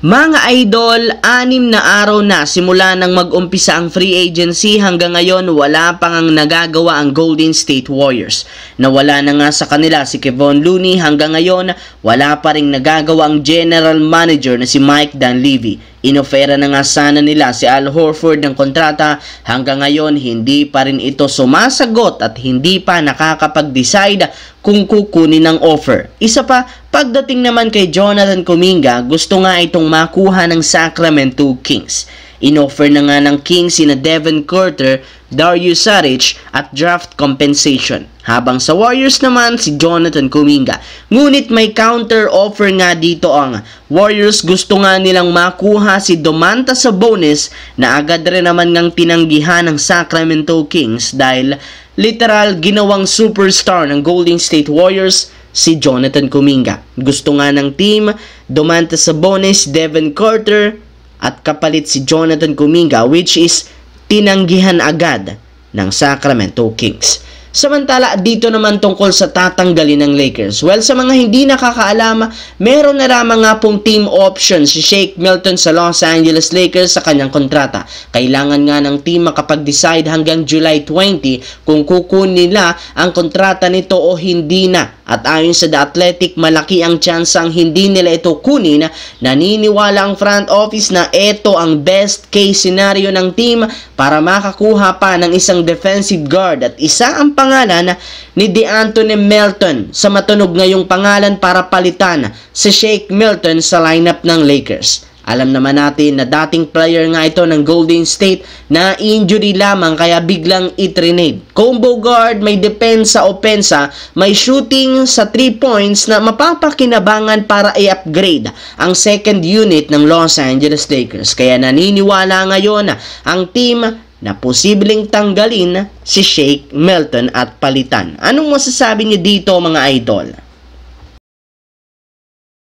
Mga idol, 6 na araw na simula nang mag-umpisa ang free agency, hanggang ngayon wala pang ang nagagawa ang Golden State Warriors. Nawala na nga sa kanila si Kevon Looney, hanggang ngayon wala pa ring nagagawa ang general manager na si Mike Dunleavy. Inofera na nga sana nila si Al Horford ng kontrata, hanggang ngayon hindi pa rin ito sumasagot at hindi pa nakakapag-decide kung kukunin ng offer. Isa pa, pagdating naman kay Jonathan Kuminga, gusto nga itong makuha ng Sacramento Kings. Inoffer na nga ng Kings sina Devin Carter, Darius Saric at draft compensation. Habang sa Warriors naman si Jonathan Kuminga. Ngunit may counter offer nga dito ang Warriors, gusto nga nilang makuha si Domantas Sabonis na agad rin naman ngang tinanggihan ng Sacramento Kings dahil literal ginawang superstar ng Golden State Warriors si Jonathan Kuminga. Gusto nga ng team Domantas Sabonis, Devin Carter at kapalit si Jonathan Kuminga, which is tinanggihan agad ng Sacramento Kings. Samantala, dito naman tungkol sa tatanggalin ng Lakers. Well, sa mga hindi nakakaalam, meron na lamang nga pong team option si Shake Milton sa Los Angeles Lakers sa kanyang kontrata. Kailangan nga ng team makapag-decide hanggang July 20 kung kukunin nila ang kontrata nito o hindi na. At ayon sa The Athletic, malaki ang tsansang hindi nila ito kunin. Naniniwala ang front office na ito ang best case scenario ng team para makakuha pa ng isang defensive guard at isa ang pangalan ni DeAnthony Melton sa matunog ngayong pangalan para palitan si Shake Milton sa lineup ng Lakers. Alam naman natin na dating player nga ito ng Golden State na injury lamang kaya biglang itrinade. Combo guard, may depensa opensa, may shooting sa 3 points na mapapakinabangan para i-upgrade ang second unit ng Los Angeles Lakers. Kaya naniniwala ngayon ang team na posibleng tanggalin si Shake Milton at palitan. Anong masasabi niyo dito mga idol?